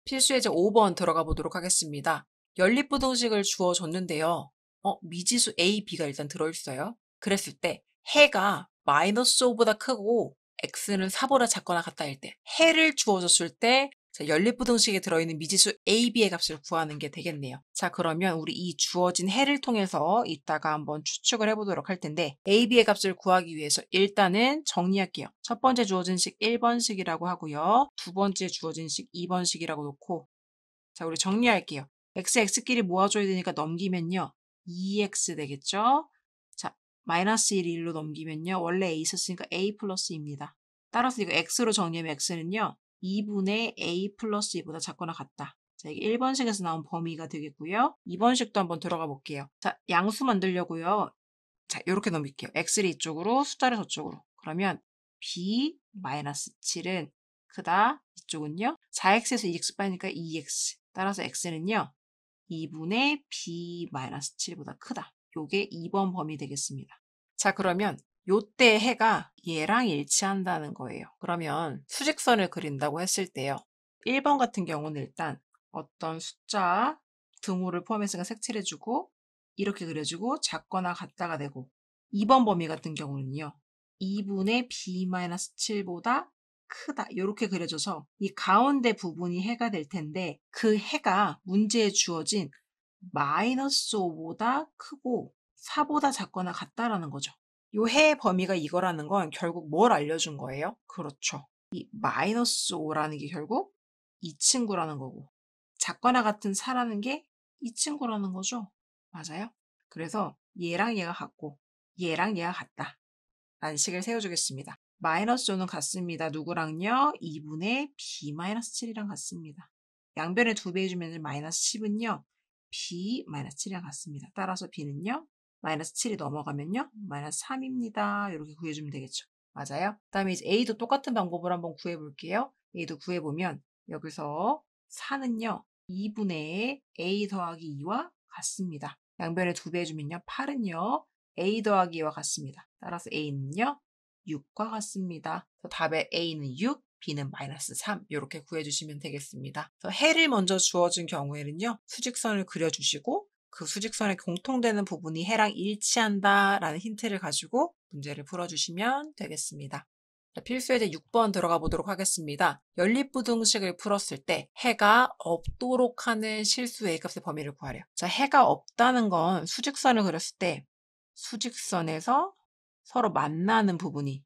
필수 예제 5번 들어가 보도록 하겠습니다. 연립부등식을 주어줬는데요. 미지수 A, B가 일단 들어있어요. 그랬을 때 해가 마이너스 5보다 크고 x는 4보다 작거나 같다일 때 해를 주어줬을 때 연립부등식에 들어있는 미지수 A, B의 값을 구하는 게 되겠네요. 자, 그러면 우리 이 주어진 해를 통해서 이따가 한번 추측을 해보도록 할 텐데 A, B의 값을 구하기 위해서 일단은 정리할게요. 첫 번째 주어진 식 1번식이라고 하고요. 두 번째 주어진 식 2번식이라고 놓고 자, 우리 정리할게요. x, x끼리 모아줘야 되니까 넘기면요. 2x 되겠죠? 자, 마이너스 1, 1로 넘기면요. 원래 a 있었으니까 a 플러스입니다. 따라서 이거 x로 정리하면 x는요. 2분의 a 플러스 2보다 작거나 같다. 자, 이게 1번식에서 나온 범위가 되겠고요. 2번식도 한번 들어가 볼게요. 자, 양수 만들려고요. 자, 이렇게 넘길게요. x를 이쪽으로, 숫자를 저쪽으로. 그러면 b-7은 크다. 이쪽은요. 4x에서 2x 빠니까 2x. 따라서 x는요. 2분의 b-7보다 크다. 요게 2번 범위 되겠습니다. 자, 그러면 요때 해가 얘랑 일치한다는 거예요. 그러면 수직선을 그린다고 했을 때요. 1번 같은 경우는 일단 어떤 숫자 등호를 포함해서 색칠해주고 이렇게 그려주고 작거나 같다가 되고 2번 범위 같은 경우는요. 2분의 b-7보다 크다. 이렇게 그려줘서 이 가운데 부분이 해가 될 텐데 그 해가 문제에 주어진 마이너스 5보다 크고 4보다 작거나 같다라는 거죠. 요 해의 범위가 이거라는 건 결국 뭘 알려준 거예요? 그렇죠. 이 마이너스 5라는 게 결국 이 친구라는 거고 작거나 같은 4라는 게 이 친구라는 거죠. 맞아요? 그래서 얘랑 얘가 같고 얘랑 얘가 같다. 라는 식을 세워주겠습니다. 마이너스 5는 같습니다. 누구랑요? 2분의 b-7이랑 같습니다. 양변에 2배 해주면 마이너스 10은요. b-7이랑 같습니다. 따라서 b는요. 마이너스 7이 넘어가면요. 마이너스 3입니다. 이렇게 구해주면 되겠죠. 맞아요? 그 다음에 이제 a도 똑같은 방법으로 한번 구해볼게요. a도 구해보면 여기서 4는요. 2분의 a 더하기 2와 같습니다. 양변에 2배 해주면요. 8은요. a 더하기 2와 같습니다. 따라서 a는요. 6과 같습니다. 답의 a는 6, b는 마이너스 3 이렇게 구해주시면 되겠습니다. 해를 먼저 주어진 경우에는요. 수직선을 그려주시고 그 수직선에 공통되는 부분이 해랑 일치한다라는 힌트를 가지고 문제를 풀어주시면 되겠습니다. 필수예제 6번 들어가 보도록 하겠습니다. 연립부등식을 풀었을 때 해가 없도록 하는 실수 A값의 범위를 구하래요. 자, 해가 없다는 건 수직선을 그렸을 때 수직선에서 서로 만나는 부분이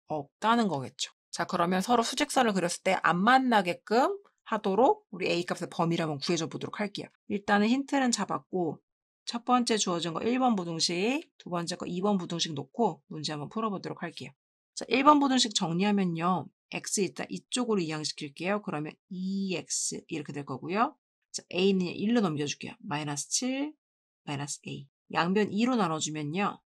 없다는 거겠죠. 자, 그러면 서로 수직선을 그렸을 때 안 만나게끔 하도록 우리 A값의 범위를 한번 구해줘 보도록 할게요. 일단은 힌트는 잡았고 첫 번째 주어진 거 1번 부등식, 두 번째 거 2번 부등식 놓고 문제 한번 풀어보도록 할게요. 자, 1번 부등식 정리하면요. x 있다 이쪽으로 이항시킬게요. 그러면 2x 이렇게 될 거고요. 자, a는 1로 넘겨줄게요. 마이너스 7, 마이너스 a. 양변 2로 나눠주면요.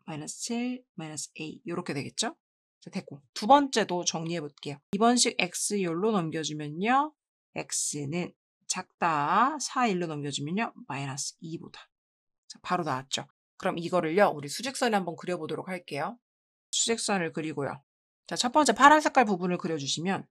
마이너스 7, 마이너스 a 이렇게 되겠죠? 자, 됐고. 두 번째도 정리해 볼게요. 이번식 x 열로 넘겨주면요. x는 작다. 4, 1로 넘겨주면요. 마이너스 2보다. 자, 바로 나왔죠. 그럼 이거를요. 우리 수직선에 한번 그려보도록 할게요. 수직선을 그리고요. 자, 첫 번째 파란 색깔 부분을 그려주시면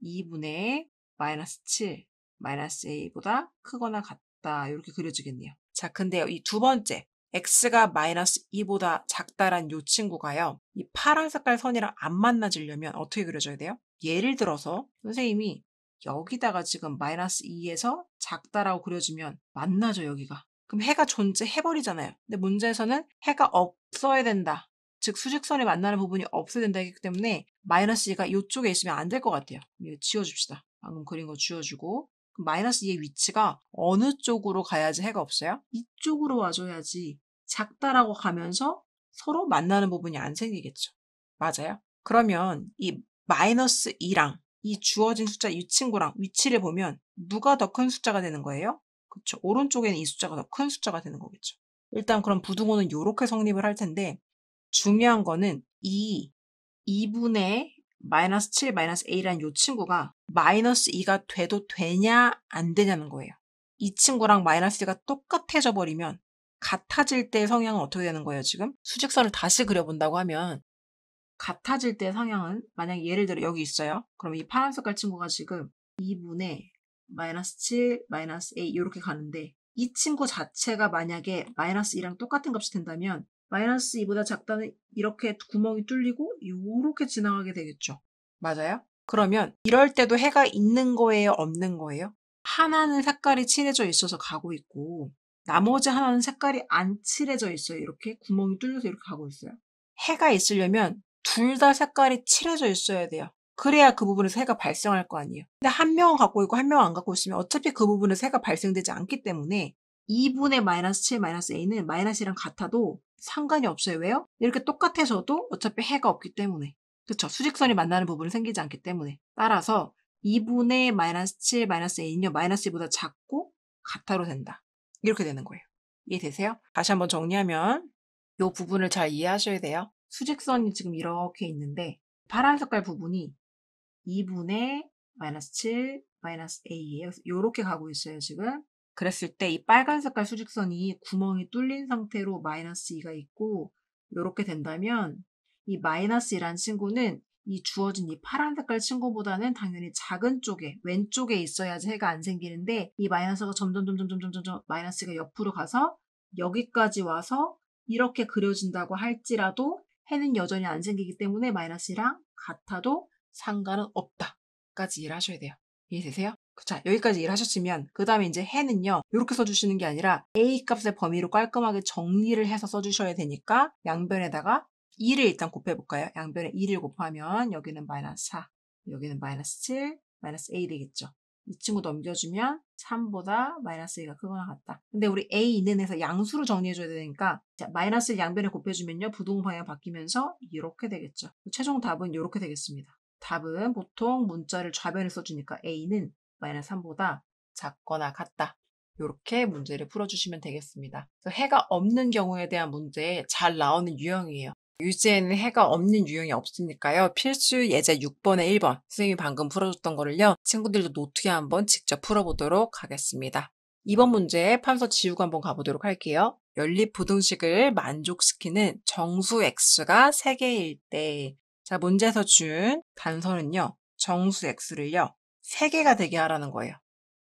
2분의 마이너스 7, 마이너스 a보다 크거나 같다. 이렇게 그려지겠네요. 자, 근데요. 이 두 번째 x가 마이너스 2보다 작다란 요 친구가요. 이 파란 색깔 선이랑 안 만나지려면 어떻게 그려줘야 돼요? 예를 들어서 선생님이 여기다가 지금 마이너스 2에서 작다라고 그려주면 만나죠, 여기가. 그럼 해가 존재해버리잖아요. 근데 문제에서는 해가 없어야 된다. 즉 수직선에 만나는 부분이 없어야 된다기 때문에 마이너스 2가 이쪽에 있으면 안 될 것 같아요. 이거 지워줍시다. 방금 그린 거 지워주고 그럼 마이너스 2의 위치가 어느 쪽으로 가야지 해가 없어요? 이쪽으로 와줘야지 작다라고 가면서 서로 만나는 부분이 안 생기겠죠. 맞아요? 그러면 이 마이너스 2랑 이 주어진 숫자 이 친구랑 위치를 보면 누가 더 큰 숫자가 되는 거예요? 그쵸. 오른쪽에는 이 숫자가 더 큰 숫자가 되는 거겠죠. 일단 그럼 부등호는 이렇게 성립을 할 텐데 중요한 거는 이 2분의 마이너스 7 마이너스 a라는 이 친구가 마이너스 2가 돼도 되냐 안 되냐는 거예요. 이 친구랑 마이너스 2가 똑같아져 버리면 같아질 때의 성향은 어떻게 되는 거예요 지금? 수직선을 다시 그려본다고 하면 같아질 때의 성향은 만약 예를 들어 여기 있어요. 그럼 이 파란 색깔 친구가 지금 2분의 마이너스 7, 마이너스 A 이렇게 가는데 이 친구 자체가 만약에 마이너스 2랑 똑같은 값이 된다면 마이너스 2보다 작다는 이렇게 구멍이 뚫리고 이렇게 지나가게 되겠죠. 맞아요? 그러면 이럴 때도 해가 있는 거예요? 없는 거예요? 하나는 색깔이 칠해져 있어서 가고 있고 나머지 하나는 색깔이 안 칠해져 있어요. 이렇게 구멍이 뚫려서 이렇게 가고 있어요. 해가 있으려면 둘 다 색깔이 칠해져 있어야 돼요. 그래야 그 부분에서 해가 발생할 거 아니에요. 근데 한 명은 갖고 있고 한 명은 안 갖고 있으면 어차피 그 부분에서 해가 발생되지 않기 때문에 2분의 마이너스 7 마이너스 a는 마이너스랑 같아도 상관이 없어요. 왜요? 이렇게 똑같아져도 어차피 해가 없기 때문에. 그쵸? 수직선이 만나는 부분은 생기지 않기 때문에. 따라서 2분의 마이너스 7 마이너스 a는요. 마이너스 2보다 작고 같아로 된다. 이렇게 되는 거예요. 이해되세요? 다시 한번 정리하면 이 부분을 잘 이해하셔야 돼요. 수직선이 지금 이렇게 있는데 파란 색깔 부분이 2분의 마이너스 7 마이너스 a예요. 이렇게 가고 있어요. 지금. 그랬을 때 이 빨간 색깔 수직선이 구멍이 뚫린 상태로 마이너스 2가 있고 이렇게 된다면 이 마이너스 2란 친구는 이 주어진 이 파란 색깔 친구보다는 당연히 작은 쪽에 왼쪽에 있어야지 해가 안 생기는데 이 마이너스가 점점 마이너스가 옆으로 가서 여기까지 와서 이렇게 그려진다고 할지라도 해는 여전히 안 생기기 때문에 마이너스랑 같아도 상관은 없다까지 이해를 하셔야 돼요. 이해되세요? 자, 여기까지 이해하셨으면 그 다음에 이제 해는요. 이렇게 써주시는 게 아니라 A 값의 범위로 깔끔하게 정리를 해서 써주셔야 되니까 양변에다가 2를 일단 곱해볼까요? 양변에 2를 곱하면 여기는 마이너스 4, 여기는 마이너스 7, 마이너스 A 되겠죠. 이 친구 넘겨주면 3보다 마이너스 A가 크거나 같다. 근데 우리 A 있는 에서 양수로 정리해줘야 되니까 자, 마이너스를 양변에 곱해주면요. 부동 방향 바뀌면서 이렇게 되겠죠. 최종 답은 이렇게 되겠습니다. 답은 보통 문자를 좌변에 써주니까 A는 마이너스 3보다 작거나 같다. 이렇게 문제를 풀어주시면 되겠습니다. 해가 없는 경우에 대한 문제 잘 나오는 유형이에요. 유제에는 해가 없는 유형이 없으니까요. 필수 예제 6번에 1번 선생님이 방금 풀어줬던 거를요. 친구들도 노트에 한번 직접 풀어보도록 하겠습니다. 2번 문제 판서 지우고 한번 가보도록 할게요. 연립부등식을 만족시키는 정수 x가 3개일 때 자, 문제에서 준 단서는요. 정수 x를요. 3개가 되게 하라는 거예요.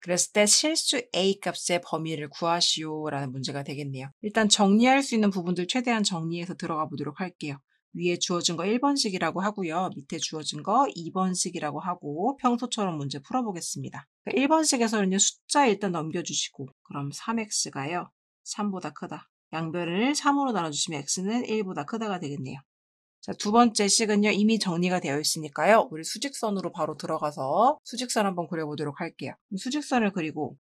그랬을 때 실수 A 값의 범위를 구하시오라는 문제가 되겠네요. 일단 정리할 수 있는 부분들 최대한 정리해서 들어가 보도록 할게요. 위에 주어진 거 1번식이라고 하고요. 밑에 주어진 거 2번식이라고 하고 평소처럼 문제 풀어보겠습니다. 1번식에서는요. 숫자 일단 넘겨주시고 그럼 3x가요. 3보다 크다. 양변을 3으로 나눠주시면 x는 1보다 크다가 되겠네요. 자, 두 번째 식은요, 이미 정리가 되어 있으니까요, 우리 수직선으로 바로 들어가서 수직선 한번 그려보도록 할게요. 수직선을 그리고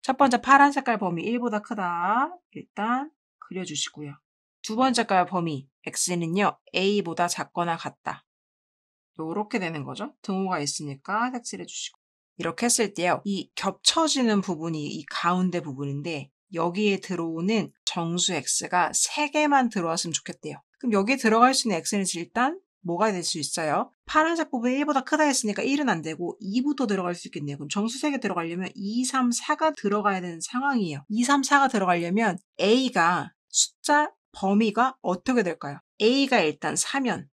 첫 번째 파란 색깔 범위 1보다 크다. 일단 그려주시고요. 두 번째 색깔 범위 x는요, a보다 작거나 같다. 요렇게 되는 거죠. 등호가 있으니까 색칠해 주시고. 이렇게 했을 때요, 이 겹쳐지는 부분이 이 가운데 부분인데 여기에 들어오는 정수 x가 3개만 들어왔으면 좋겠대요. 그럼 여기에 들어갈 수 있는 x는 일단 뭐가 될 수 있어요? 파란색 부분이 1보다 크다 했으니까 1은 안 되고 2부터 들어갈 수 있겠네요. 그럼 정수 3개 들어가려면 2, 3, 4가 들어가야 되는 상황이에요. 2, 3, 4가 들어가려면 a가 숫자 범위가 어떻게 될까요? a가 일단 4면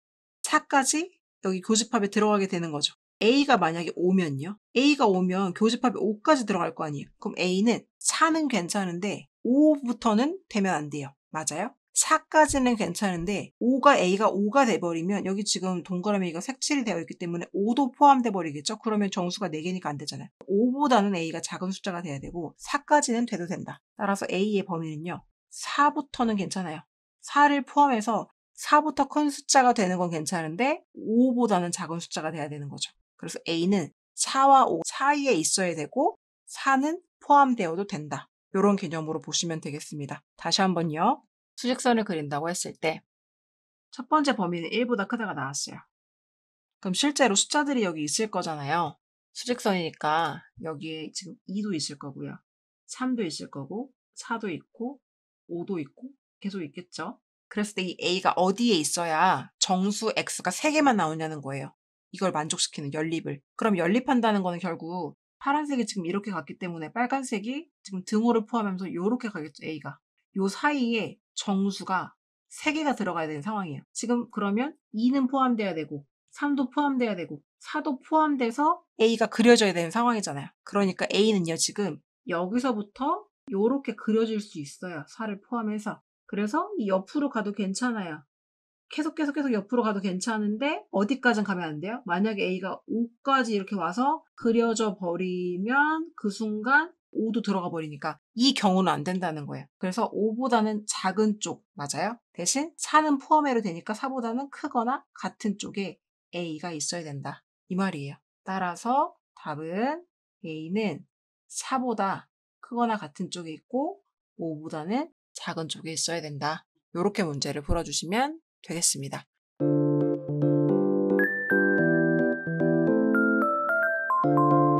4까지 여기 교집합에 들어가게 되는 거죠. A가 만약에 5면요. A가 5면 교집합에 5까지 들어갈 거 아니에요. 그럼 A는 4는 괜찮은데 5부터는 되면 안 돼요. 맞아요? 4까지는 괜찮은데 A가 5가 돼버리면 여기 지금 동그라미가 색칠이 되어 있기 때문에 5도 포함돼 버리겠죠? 그러면 정수가 4개니까 안 되잖아요. 5보다는 A가 작은 숫자가 돼야 되고 4까지는 돼도 된다. 따라서 A의 범위는요. 4부터는 괜찮아요. 4를 포함해서 4부터 큰 숫자가 되는 건 괜찮은데 5보다는 작은 숫자가 돼야 되는 거죠. 그래서 A는 4와 5 사이에 있어야 되고 4는 포함되어도 된다. 이런 개념으로 보시면 되겠습니다. 다시 한번요. 수직선을 그린다고 했을 때 첫 번째 범위는 1보다 크다가 나왔어요. 그럼 실제로 숫자들이 여기 있을 거잖아요. 수직선이니까 여기에 지금 2도 있을 거고요. 3도 있을 거고 4도 있고 5도 있고 계속 있겠죠. 그랬을 때 이 A가 어디에 있어야 정수 X가 3개만 나오냐는 거예요. 이걸 만족시키는 연립을. 그럼 연립한다는 거는 결국 파란색이 지금 이렇게 갔기 때문에 빨간색이 지금 등호를 포함하면서 이렇게 가겠죠, A가. 요 사이에 정수가 3개가 들어가야 되는 상황이에요. 지금 그러면 2는 포함돼야 되고 3도 포함돼야 되고 4도 포함돼서 A가 그려져야 되는 상황이잖아요. 그러니까 A는요, 지금 여기서부터 요렇게 그려질 수 있어요. 4를 포함해서. 그래서 이 옆으로 가도 괜찮아요. 계속 옆으로 가도 괜찮은데 어디까진 가면 안 돼요? 만약에 A가 5까지 이렇게 와서 그려져 버리면 그 순간 5도 들어가 버리니까 이 경우는 안 된다는 거예요. 그래서 5보다는 작은 쪽 맞아요? 대신 4는 포함해도 되니까 4보다는 크거나 같은 쪽에 A가 있어야 된다. 이 말이에요. 따라서 답은 A는 4보다 크거나 같은 쪽에 있고 5보다는 작은 쪽에 있어야 된다. 이렇게 문제를 풀어주시면 되겠습니다.